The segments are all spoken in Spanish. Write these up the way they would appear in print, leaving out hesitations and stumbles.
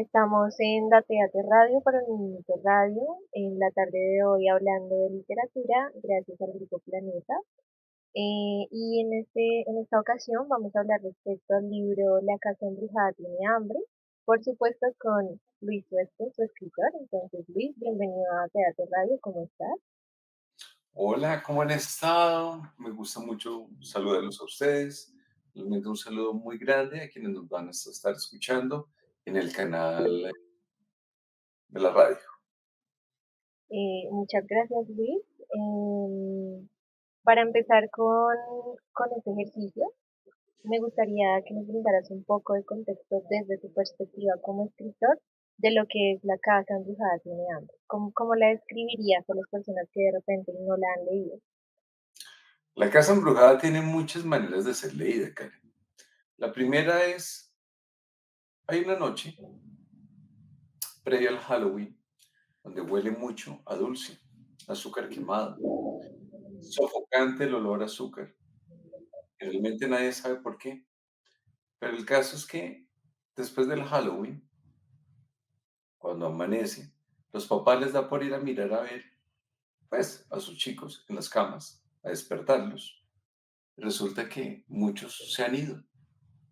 Estamos en la Teatro Radio para Minuto Radio, en la tarde de hoy hablando de literatura, gracias al Grupo Planeta. Y en esta ocasión vamos a hablar respecto al libro La Casa Embrujada tiene hambre, por supuesto con Luis Huesco, su escritor. Entonces, Luis, bienvenido a Teatro Radio, ¿cómo estás? Hola, ¿cómo han estado? Me gusta mucho saludarlos a ustedes. Realmente un saludo muy grande a quienes nos van a estar escuchando en el canal de la radio. Muchas gracias, Luis. Para empezar con este ejercicio, me gustaría que nos brindaras un poco de contexto desde tu perspectiva como escritor de lo que es La Casa Embrujada tiene hambre. ¿Cómo la describirías a las personas que de repente no la han leído? La casa embrujada tiene muchas maneras de ser leída, Karen. La primera es, hay una noche previa al Halloween donde huele mucho a dulce, azúcar quemado, sofocante el olor a azúcar. Y realmente nadie sabe por qué. Pero el caso es que después del Halloween, cuando amanece, los papás les da por ir a mirar a ver, pues, a sus chicos en las camas, a despertarlos. Resulta que muchos se han ido,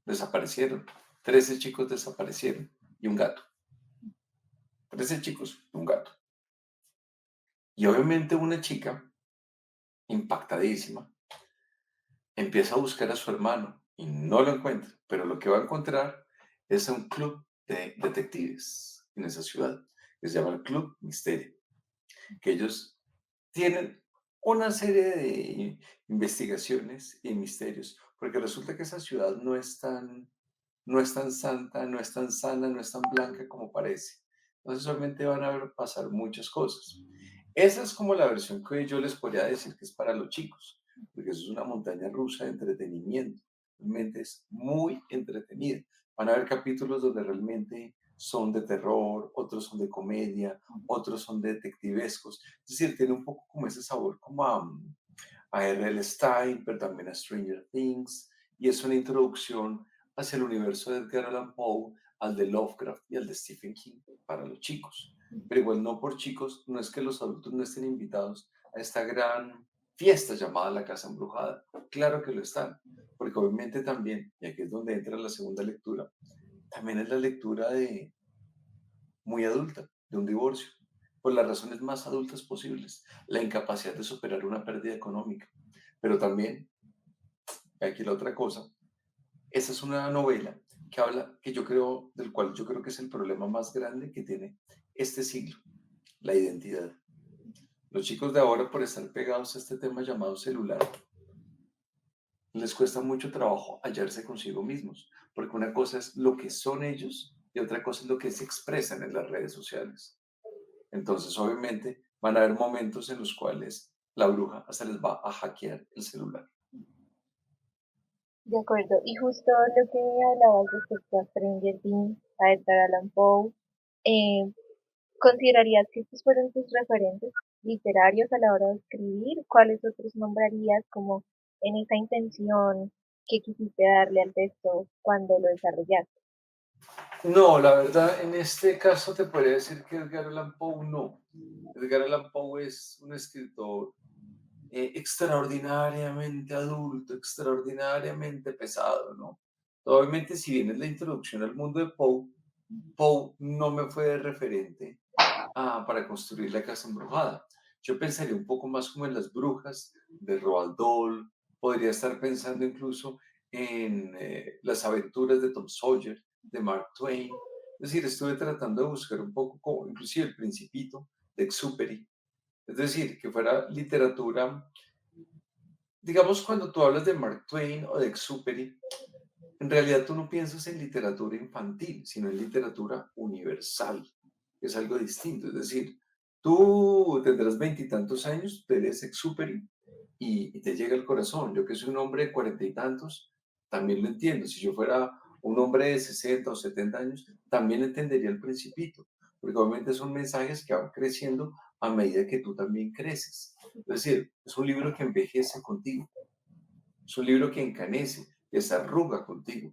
desaparecieron. 13 chicos desaparecieron y un gato. 13 chicos y un gato. Y obviamente una chica, impactadísima, empieza a buscar a su hermano y no lo encuentra, pero lo que va a encontrar es a un club de detectives en esa ciudad, que se llama el Club Misterio, que ellos tienen una serie de investigaciones y misterios, porque resulta que esa ciudad no es tan santa, no es tan sana, no es tan blanca como parece. Entonces solamente van a ver pasar muchas cosas. Esa es como la versión que yo les podría decir que es para los chicos, porque eso es una montaña rusa de entretenimiento. Realmente es muy entretenida. Van a haber capítulos donde realmente son de terror, otros son de comedia, otros son detectivescos. Es decir, tiene un poco como ese sabor como a R.L. Stein, pero también a Stranger Things, y es una introducción hacia el universo de Edgar Allan Poe, al de Lovecraft y al de Stephen King para los chicos. Pero igual no por chicos, no es que los adultos no estén invitados a esta gran fiesta llamada la Casa Embrujada. Claro que lo están, porque obviamente también, y aquí es donde entra la segunda lectura, también es la lectura de muy adulta, de un divorcio, por las razones más adultas posibles, la incapacidad de superar una pérdida económica. Pero también, aquí la otra cosa, esa es una novela que habla, que yo creo, del cual yo creo que es el problema más grande que tiene este siglo, la identidad. Los chicos de ahora, por estar pegados a este tema llamado celular, les cuesta mucho trabajo hallarse consigo mismos, porque una cosa es lo que son ellos y otra cosa es lo que se expresan en las redes sociales. Entonces, obviamente, van a haber momentos en los cuales la bruja hasta les va a hackear el celular. De acuerdo, y justo lo que hablabas respecto a Stranger Things, a Edgar Allan Poe, eh, ¿considerarías que estos fueron tus referentes literarios a la hora de escribir? ¿Cuáles otros nombrarías como en esa intención que quisiste darle al texto cuando lo desarrollaste? No, la verdad, en este caso te podría decir que Edgar Allan Poe no. Edgar Allan Poe es un escritor extraordinariamente adulto, extraordinariamente pesado, ¿no? Obviamente, si bien es la introducción al mundo de Poe, Poe no me fue de referente para construir la casa embrujada. Yo pensaría un poco más como en las brujas de Roald Dahl, podría estar pensando incluso en las aventuras de Tom Sawyer, de Mark Twain. Es decir, estuve tratando de buscar un poco como inclusive el Principito de Exupéry. Es decir, que fuera literatura, digamos, cuando tú hablas de Mark Twain o de Exupéry, en realidad tú no piensas en literatura infantil, sino en literatura universal, que es algo distinto. Es decir, tú tendrás veintitantos años, te lees Exupéry y te llega al corazón. Yo que soy un hombre de cuarenta y tantos, también lo entiendo. Si yo fuera un hombre de 60 o 70 años, también entendería el Principito, porque obviamente son mensajes que van creciendo a medida que tú también creces. Es decir, es un libro que envejece contigo, es un libro que encanece, que se arruga contigo.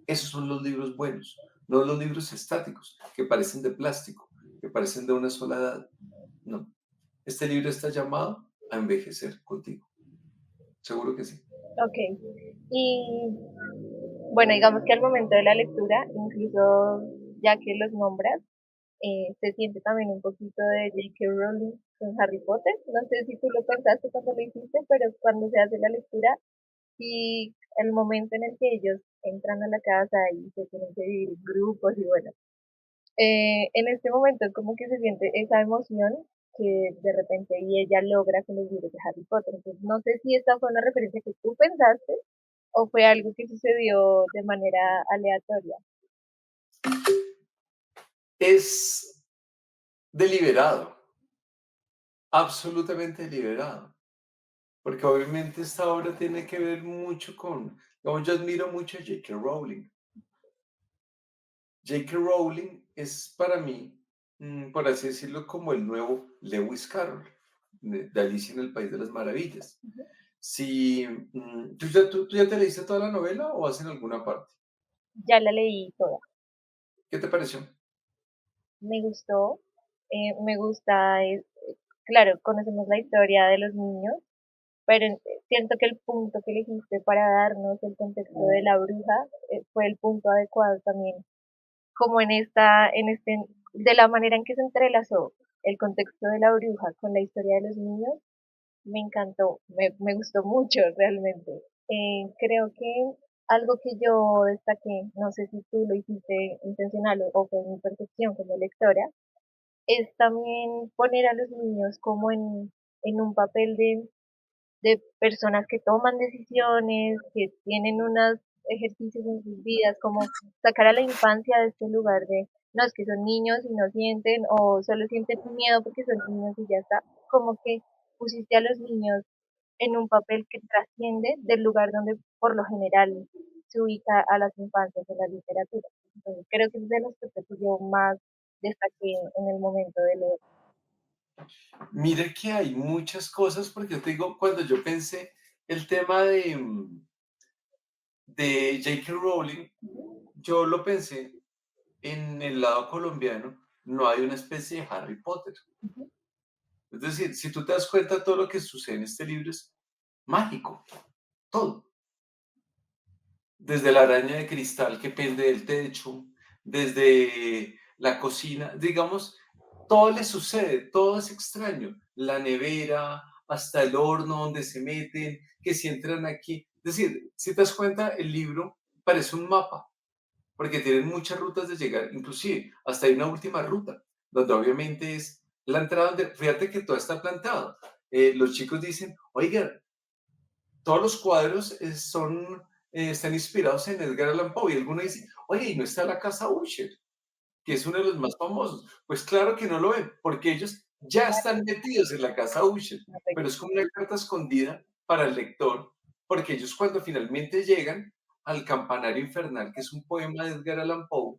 Esos son los libros buenos. no los libros estáticos, que parecen de plástico, que parecen de una sola edad. No, este libro está llamado a envejecer contigo. Seguro que sí. Ok. Y bueno, digamos que al momento de la lectura, incluso ya que los nombras, se siente también un poquito de J.K. Rowling con Harry Potter. No sé si tú lo pensaste cuando lo hiciste, pero cuando se hace la lectura, y el momento en el que ellos entran a la casa y se tienen que vivir en grupos y bueno, en este momento como que se siente esa emoción que de repente y ella logra con los libros de Harry Potter. Entonces no sé si esta fue una referencia que tú pensaste o fue algo que sucedió de manera aleatoria. Es deliberado, absolutamente deliberado, porque obviamente esta obra tiene que ver mucho con, digamos, yo admiro mucho a J.K. Rowling. J.K. Rowling es para mí, por así decirlo, como el nuevo Lewis Carroll, de Alicia en el País de las Maravillas. Si, ¿tú ya te leíste toda la novela o vas en alguna parte? Ya la leí toda. ¿Qué te pareció? Me gustó, me gusta, claro, conocemos la historia de los niños, pero siento que el punto que elegiste para darnos el contexto de la bruja fue el punto adecuado también, como de la manera en que se entrelazó el contexto de la bruja con la historia de los niños, me encantó, me gustó mucho realmente. Creo que algo que yo destaqué, no sé si tú lo hiciste intencional o fue mi percepción como lectora, es también poner a los niños como en un papel de personas que toman decisiones, que tienen unos ejercicios en sus vidas, como sacar a la infancia de este lugar de, no, es que son niños y no sienten, o solo sienten miedo porque son niños y ya está, como que pusiste a los niños en un papel que trasciende del lugar donde por lo general se ubica a las infancias en la literatura. Entonces, creo que es de los que yo más destaqué en el momento de leer. Mire que hay muchas cosas, porque yo te digo, cuando yo pensé el tema de J.K. Rowling, yo lo pensé en el lado colombiano, no hay una especie de Harry Potter. Ujú, Es decir, si tú te das cuenta, todo lo que sucede en este libro es mágico, todo. Desde la araña de cristal que pende del techo, desde la cocina, digamos, todo le sucede, todo es extraño. La nevera, hasta el horno donde se meten, que si entran aquí. Es decir, si te das cuenta, el libro parece un mapa, porque tienen muchas rutas de llegar, inclusive hasta hay una última ruta, donde obviamente es la entrada donde, fíjate que todo está plantado. Los chicos dicen, oigan, todos los cuadros están inspirados en Edgar Allan Poe. Y alguno dice, oye, ¿y no está la casa Usher, que es uno de los más famosos? Pues claro que no lo ven, porque ellos ya están metidos en la casa Usher, pero perfecto. es como una carta escondida para el lector, porque ellos cuando finalmente llegan al Campanario Infernal, que es un poema de Edgar Allan Poe,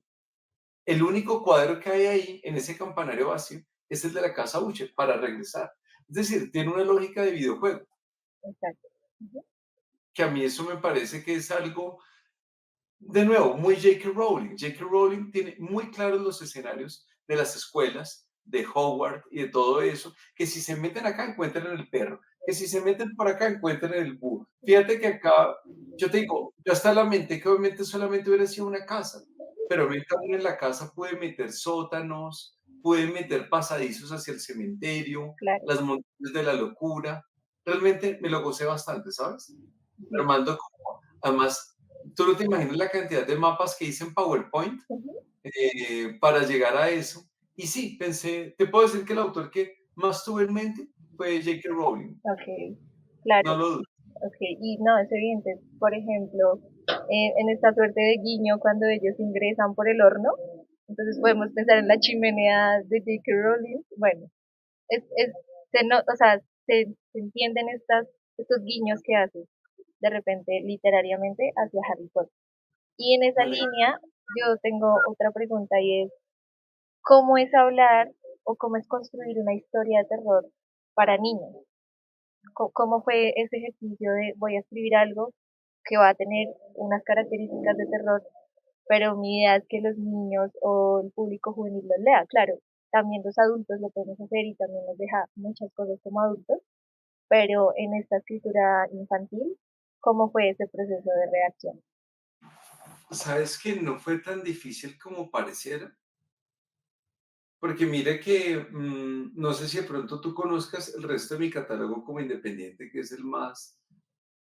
el único cuadro que hay ahí, en ese campanario vacío, es el de la casa Usher, para regresar. Es decir, tiene una lógica de videojuego, Exacto. Ujú, que a mí eso me parece que es algo. De nuevo, muy J.K. Rowling. J.K. Rowling tiene muy claros los escenarios de las escuelas, de Hogwarts y de todo eso, que si se meten acá encuentran el perro, que si se meten por acá encuentran el búho. Fíjate que acá, yo te digo, yo hasta lamenté que obviamente solamente hubiera sido una casa, pero obviamente aún en la casa puede meter sótanos, puede meter pasadizos hacia el cementerio, claro, las montañas de la locura. Realmente me lo gocé bastante, ¿sabes? sí. Armando, además, tú no te imaginas la cantidad de mapas que hice en PowerPoint Ujú, para llegar a eso. Y sí, pensé, te puedo decir que el autor que más tuve en mente fue J.K. Rowling, ok, claro, no lo dudo. ok. Y no, es evidente, por ejemplo, en esta suerte de guiño cuando ellos ingresan por el horno, entonces podemos pensar en la chimenea de J.K. Rowling. Bueno, es, o sea, se entienden estos guiños que hace de repente literariamente hacia Harry Potter. Y en esa Me alegra. línea, yo tengo otra pregunta y es, ¿cómo es hablar o cómo es construir una historia de terror para niños? ¿Cómo fue ese ejercicio de voy a escribir algo que va a tener unas características de terror? pero mi idea es que los niños o el público juvenil los lea. Claro, también los adultos lo podemos hacer y también nos deja muchas cosas como adultos, pero en esta escritura infantil, ¿cómo fue ese proceso de reacción? ¿Sabes que no fue tan difícil como pareciera? Porque mira que, no sé si de pronto tú conozcas el resto de mi catálogo como independiente, que es el más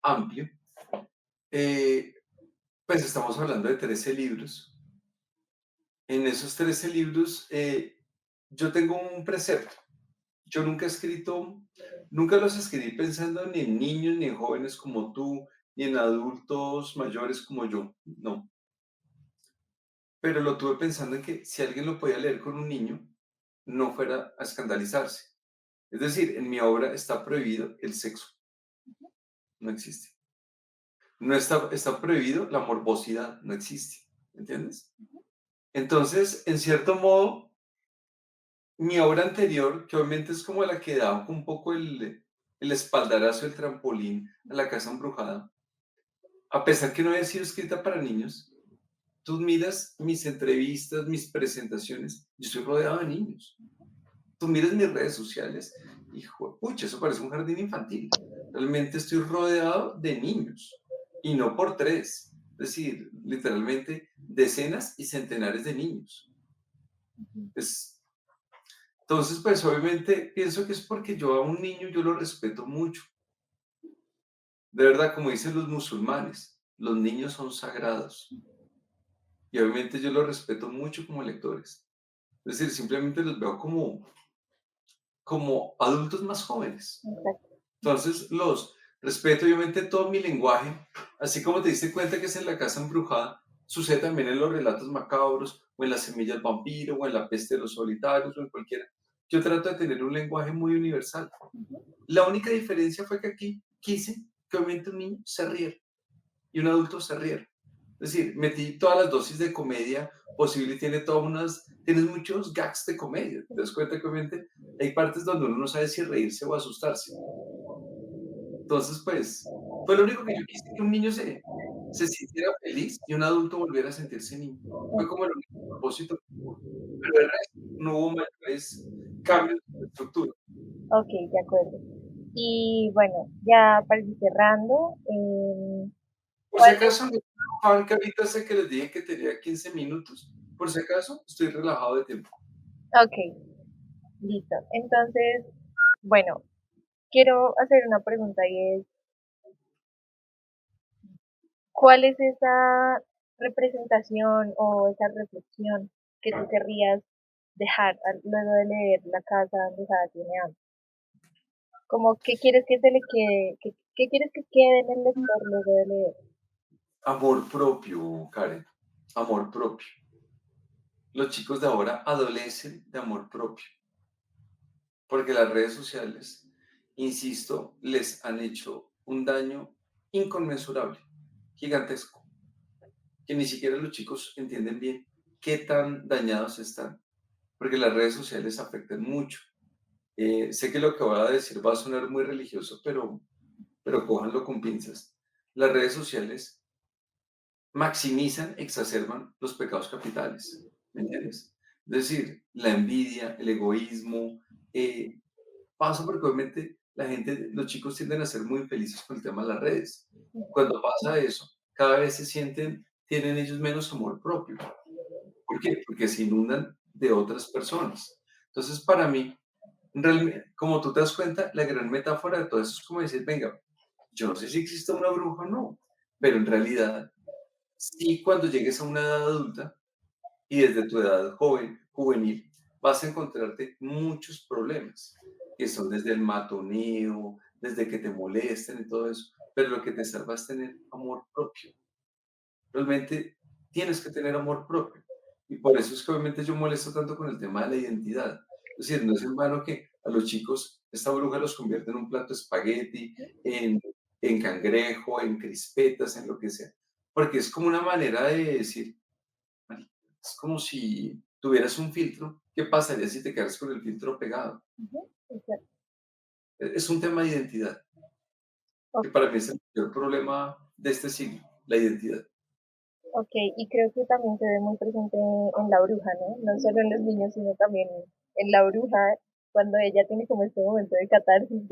amplio. Eh, pues estamos hablando de 13 libros. En esos 13 libros, yo tengo un precepto. Yo nunca he escrito, nunca los escribí pensando ni en niños, ni en jóvenes como tú, ni en adultos mayores como yo. No. Pero lo tuve pensando en que si alguien lo podía leer con un niño, no fuera a escandalizarse. Es decir, en mi obra está prohibido el sexo, no existe. No está prohibido la morbosidad, no existe, ¿entiendes? Entonces, en cierto modo, mi obra anterior, que obviamente es como la que da un poco el espaldarazo, el trampolín a la casa embrujada, a pesar que no haya sido escrita para niños, tú miras mis entrevistas, mis presentaciones, yo estoy rodeado de niños. Tú miras mis redes sociales, hijo, pucha, eso parece un jardín infantil. Realmente estoy rodeado de niños y no por tres, es decir, literalmente decenas y centenares de niños. Ujú. Es, entonces, pues obviamente pienso que es porque yo a un niño yo lo respeto mucho. De verdad, como dicen los musulmanes, los niños son sagrados y obviamente yo los respeto mucho como lectores. Es decir, simplemente los veo como adultos más jóvenes. Exacto. Entonces, los respeto, obviamente, todo mi lenguaje, así como te diste cuenta que es en la casa embrujada, sucede también en los relatos macabros, o en la semilla del vampiro, o en la peste de los solitarios, o en cualquiera. Yo trato de tener un lenguaje muy universal. La única diferencia fue que aquí quise que obviamente un niño se riera y un adulto se riera. Es decir, metí todas las dosis de comedia posible y tienes muchos gags de comedia. Te das cuenta que obviamente hay partes donde uno no sabe si reírse o asustarse. Entonces, pues, fue lo único que yo quise, que un niño se sintiera feliz y un adulto volviera a sentirse niño. Fue como el único propósito, pero el resto no hubo mayores cambios de estructura. Ok, de acuerdo. Y bueno, ya para ir cerrando, Por si ¿cuál es? acaso, no Juan, que ahorita sé que les dije que tenía 15 minutos, por si acaso, estoy relajado de tiempo. Ok, listo. Entonces, bueno, quiero hacer una pregunta y es, ¿cuál es esa representación o esa reflexión que tú querrías dejar luego de leer La casa embrujada tiene hambre? Como, ¿qué quieres que se le quede, qué quieres que quede en el lector luego de leer? Amor propio, Karen, amor propio. Los chicos de ahora adolecen de amor propio, porque las redes sociales, insisto, les han hecho un daño inconmensurable, gigantesco, que ni siquiera los chicos entienden bien qué tan dañados están, porque las redes sociales afectan mucho. Sé que lo que voy a decir va a sonar muy religioso, pero cójanlo con pinzas. Las redes sociales maximizan, exacerban los pecados capitales, ¿me entiendes? Es decir, la envidia, el egoísmo, eh, pasa porque obviamente la gente, los chicos tienden a ser muy felices con el tema de las redes. Cuando pasa eso, cada vez se sienten, tienen ellos menos amor propio. ¿Por qué? Porque se inundan de otras personas. Entonces, para mí, realmente, como tú te das cuenta, la gran metáfora de todo eso es como decir, venga, yo no sé si existe una bruja o no, pero en realidad, sí, cuando llegues a una edad adulta y desde tu edad juvenil, vas a encontrarte muchos problemas, que son desde el matoneo, desde que te molesten y todo eso, pero lo que te salva es tener amor propio. Realmente tienes que tener amor propio. Y por eso es que obviamente yo molesto tanto con el tema de la identidad. Es decir, no es en vano que a los chicos esta bruja los convierte en un plato de espagueti, en, en cangrejo, en crispetas, en lo que sea. Porque es como una manera de decir, "Marica, es como si tuvieras un filtro. ¿Qué pasaría si te quedas con el filtro pegado? Ujú, exacto. Es un tema de identidad, que Ok, para mí es el mayor problema de este siglo, la identidad. Ok, y creo que también se ve muy presente en la bruja, ¿no? No solo en los niños, sino también en la bruja, cuando ella tiene como este momento de catarsis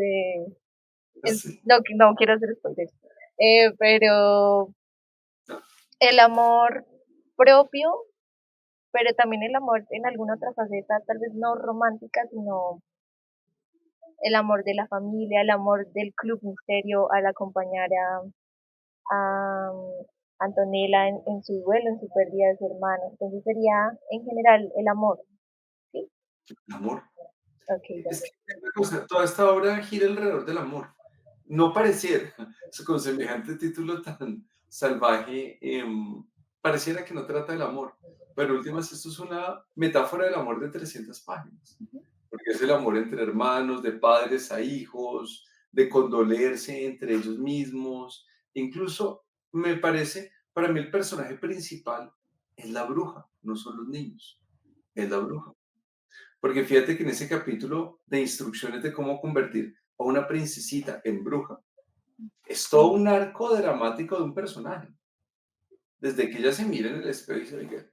Sí. no, no quiero hacer spoilers, pero el amor propio, pero también el amor en alguna otra faceta, tal vez no romántica, sino el amor de la familia, el amor del club misterio al acompañar a Antonella en su duelo, en su pérdida de su hermano. Entonces sería en general el amor, ¿sí? El amor. Ok, Es que dale. una cosa, toda esta obra gira alrededor del amor. No pareciera, con semejante título tan salvaje, pareciera que no trata del amor, pero en últimas esto es una metáfora del amor de 300 páginas, porque es el amor entre hermanos, de padres a hijos, de condolerse entre ellos mismos. Incluso me parece, para mí el personaje principal es la bruja, no son los niños, es la bruja. Porque fíjate que en ese capítulo de instrucciones de cómo convertir a una princesita en bruja, es todo un arco dramático de un personaje. Desde que ella se mira en el espejo y dice, oiga,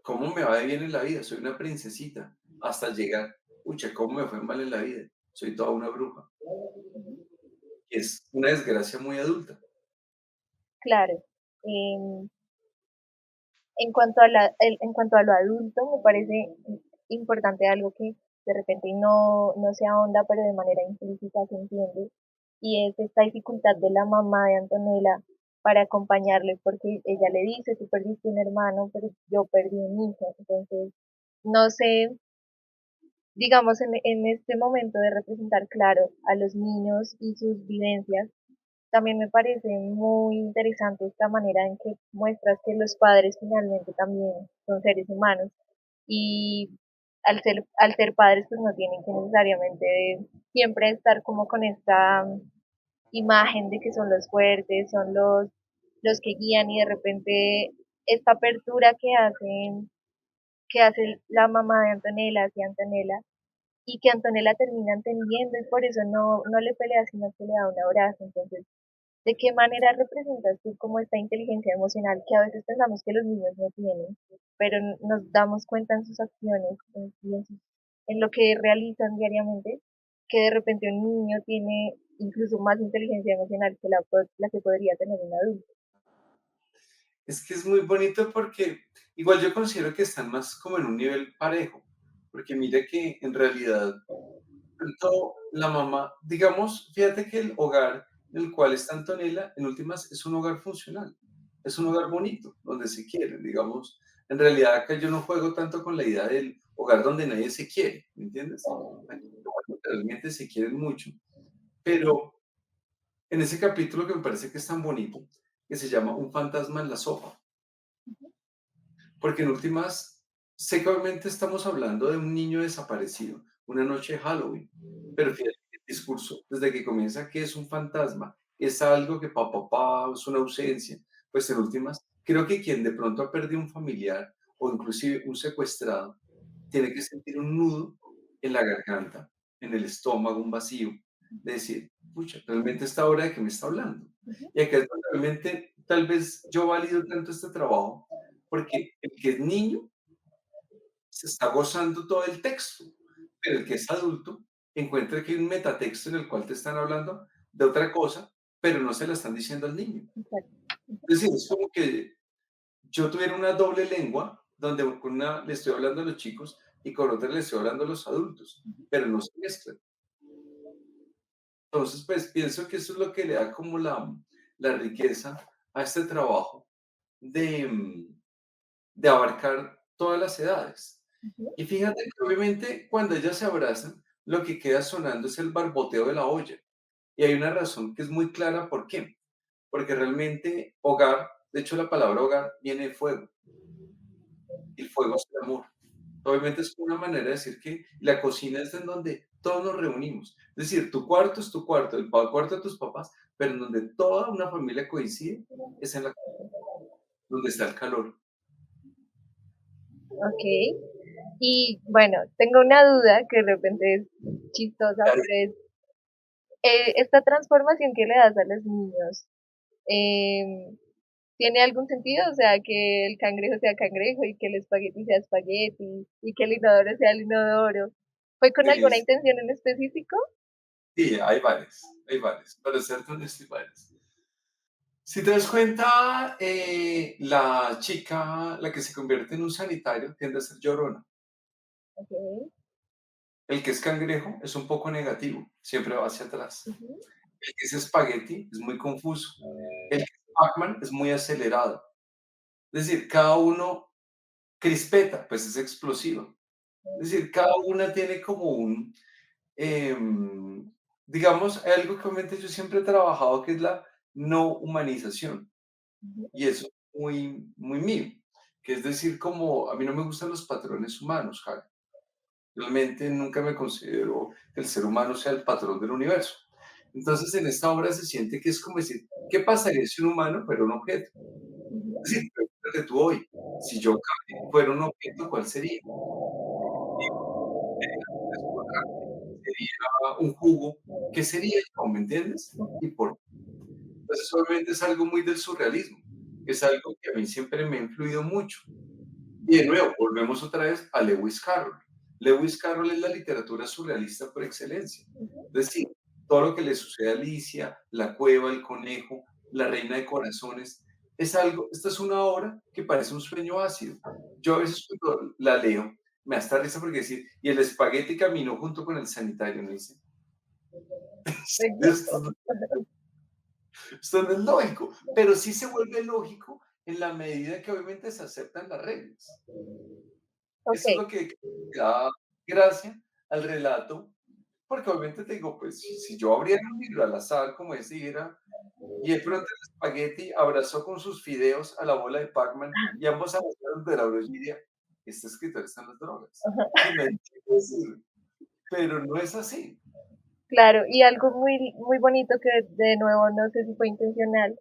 ¿cómo me va de bien en la vida? Soy una princesita. Hasta llegar, pucha, ¿cómo me fue mal en la vida? Soy toda una bruja. Y es una desgracia muy adulta. Claro. em, En cuanto en cuanto a lo adulto, me parece importante algo que de repente no se ahonda, pero de manera implícita se entiende, y es esta dificultad de la mamá de Antonella para acompañarle, porque ella le dice, tú perdiste un hermano, pero yo perdí un hijo. Entonces, no sé, digamos, en este momento de representar, claro, a los niños y sus vivencias, también me parece muy interesante esta manera en que muestras que los padres finalmente también son seres humanos y al ser padres pues no tienen que necesariamente siempre estar como con esta imagen de que son los fuertes, son los que guían y de repente esta apertura que hace la mamá de Antonella hacia Antonella y que Antonella termina entendiendo y por eso no le pelea sino que le da un abrazo. Entonces, ¿de qué manera representas tú como esta inteligencia emocional que a veces pensamos que los niños no tienen, pero nos damos cuenta en sus acciones y en lo que realizan diariamente, que de repente un niño tiene incluso más inteligencia emocional que la que podría tener un adulto? Es que es muy bonito porque igual yo considero que están más como en un nivel parejo, porque mire que en realidad tanto la mamá, digamos, fíjate que el hogar en el cual está Antonella, en últimas, es un hogar funcional, es un hogar bonito, donde se quieren, digamos. En realidad acá yo no juego tanto con la idea del hogar donde nadie se quiere, ¿me entiendes? Aquí realmente se quieren mucho, pero en ese capítulo que me parece que es tan bonito, que se llama Un fantasma en la sopa, porque en últimas, sé que obviamente estamos hablando de un niño desaparecido, una noche de Halloween, pero fíjate que el discurso, desde que comienza que es un fantasma, es algo que papá, es una ausencia, pues en últimas, creo que quien de pronto ha perdido un familiar o inclusive un secuestrado, tiene que sentir un nudo en la garganta, en el estómago, un vacío, de decir, pucha, realmente esta hora de que me está hablando. Ujú. Y acá es donde realmente tal vez yo valido tanto este trabajo, porque el que es niño se está gozando todo el texto, pero el que es adulto encuentra que hay un metatexto en el cual te están hablando de otra cosa, pero no se la están diciendo al niño. Exacto. Es decir, es como que yo tuviera una doble lengua, donde con una le estoy hablando a los chicos y con otra le estoy hablando a los adultos, pero no se mezclan. Entonces, pues pienso que eso es lo que le da como la riqueza a este trabajo de, de abarcar todas las edades. Ujú. Y fíjate que obviamente cuando ellas se abrazan, lo que queda sonando es el barboteo de la olla. Y hay una razón que es muy clara, ¿por qué? Porque realmente hogar, de hecho la palabra hogar viene de fuego, y el fuego es el amor. Obviamente es una manera de decir que la cocina es en donde todos nos reunimos. Es decir, tu cuarto es tu cuarto, el cuarto de tus papás, pero en donde toda una familia coincide es en la donde está el calor. Ok. Y bueno, tengo una duda que de repente es chistosa, Claro. pero es esta transformación que le das a los niños. ¿Tiene algún sentido? O sea, que el cangrejo sea cangrejo y que el espagueti sea espagueti y que el inodoro sea el inodoro. ¿Fue con Sí, alguna intención en específico? sí, hay varias, para serte honesto, hay varias. Si te das cuenta, la chica, la que se convierte en un sanitario, tiende a ser llorona. Okey, El que es cangrejo es un poco negativo, siempre va hacia atrás. ujú, El que es espagueti es muy confuso. El que es Pac-Man es muy acelerado. Es decir, cada uno crispeta, pues es explosivo. Es decir, cada una tiene como un, em, digamos, algo que obviamente yo siempre he trabajado, que es la no humanización. ujú, Y eso es muy mío. Que es decir, como a mí no me gustan los patrones humanos, Javi. Realmente nunca me considero que el ser humano sea el patrón del universo. Entonces, en esta obra se siente que es como decir, ¿qué pasaría si un humano fuera un objeto? Es ujú, decir, pregúntate tú hoy, si yo fuera un objeto, ¿cuál sería? ¿Sería un jugo? ¿Qué sería yo? ¿Me entiendes? Y por entonces, obviamente es algo muy del surrealismo, que es algo que a mí siempre me ha influido mucho. Y de nuevo, volvemos otra vez a Lewis Carroll. Lewis Carroll es la literatura surrealista por excelencia. ujú, Es decir, todo lo que le sucede a Alicia, la cueva, el conejo, la reina de corazones, es algo, esta es una obra que parece un sueño ácido. Yo a veces cuando la leo, me da hasta risa porque decir, y el espagueti caminó junto con el sanitario, ¿no dice? exacto. Esto, esto no es lógico, pero sí se vuelve lógico en la medida que obviamente se aceptan las reglas. Eso es Okey, lo que da gracia al relato, porque obviamente te digo, pues si yo abriera un libro al azar como ese y de pronto el espagueti abrazó con sus fideos a la bola de Pac-Man y ambos abrazaron de la bro, yo diría, este escritor está en las drogas. ajá. Sí, me entiendo decir, pero no es así. Claro, y algo muy bonito que de nuevo no sé si fue intencional,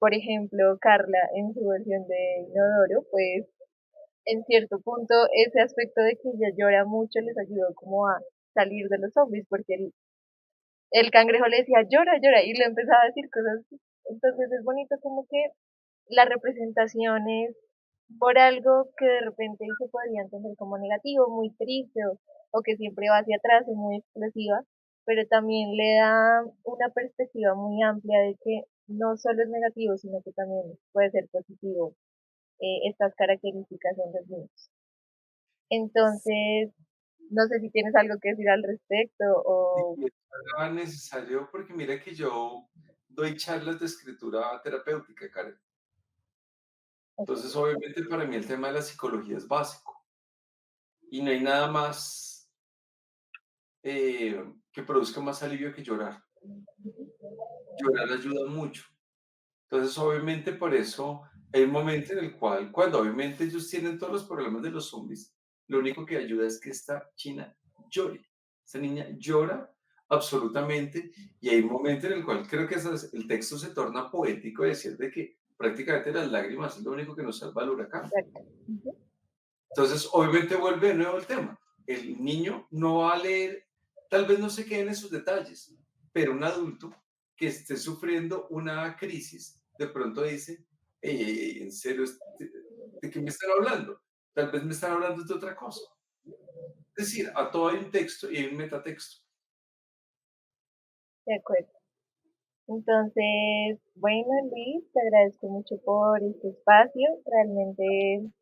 por ejemplo, Carla en su versión de Inodoro, pues en cierto punto ese aspecto de que ella llora mucho les ayudó como a salir de los zombies, porque el cangrejo le decía llora, llora, y le empezaba a decir cosas así. Entonces es bonito como que las representaciones por algo que de repente se podría entender como negativo, muy triste o que siempre va hacia atrás, es muy explosiva, pero también le da una perspectiva muy amplia de que no solo es negativo, sino que también puede ser positivo estas características en los niños. Entonces, no sé si tienes algo que decir al respecto Y o... era necesario porque mira que yo doy charlas de escritura terapéutica, Karen. Ok, Entonces, obviamente para mí el tema de la psicología es básico y no hay nada más que produzca más alivio que llorar. Llorar ayuda mucho. Entonces, obviamente, por eso hay un momento en el cual, cuando obviamente ellos tienen todos los problemas de los zombies, lo único que ayuda es que esta china llore. Esta niña llora absolutamente y hay un momento en el cual creo que el texto se torna poético, de decir de que prácticamente las lágrimas es lo único que nos salva al huracán. exacto. Ujú. Entonces, obviamente vuelve de nuevo el tema. El niño no va a leer, tal vez no se queden en esos detalles, pero un adulto que esté sufriendo una crisis, de pronto dice, "Ey, ey, ey, en serio, ¿de qué me están hablando? Tal vez me están hablando de otra cosa". Es decir, a todo hay un texto y hay un metatexto. De acuerdo. Entonces, bueno, Luis, te agradezco mucho por este espacio. Realmente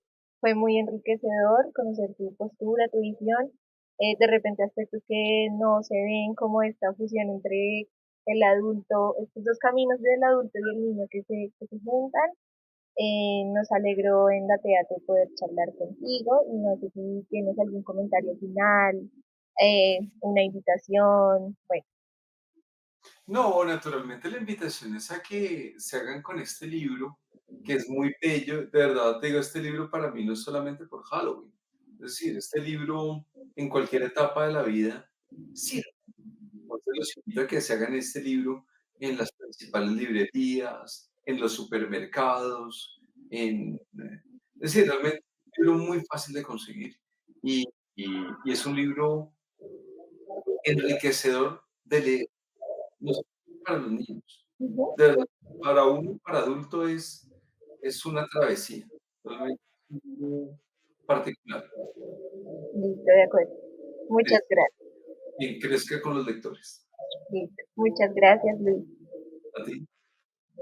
fue muy enriquecedor conocer tu postura, tu visión, de repente aspectos que no se ven como esta fusión entre el adulto, estos dos caminos del adulto y el niño que se juntan. Nos alegró en la teatro poder charlar contigo y no sé si tienes algún comentario final, una invitación, bueno, No, naturalmente la invitación es a que se hagan con este libro, que es muy bello. De verdad, te digo, este libro para mí no es solamente por Halloween. Es decir, este libro en cualquier etapa de la vida sirve. Entonces los invito a que se hagan este libro en las principales librerías, en los supermercados, es decir, realmente es un libro muy fácil de conseguir y, y es un libro enriquecedor de leer, no solamente para los niños. ujú, De verdad, para uno, para adulto es. es una travesía, realmente es muy particular. Listo, de acuerdo. Muchas Listo. gracias. Quien crezca con los lectores. Listo. Muchas gracias, Luis. A ti.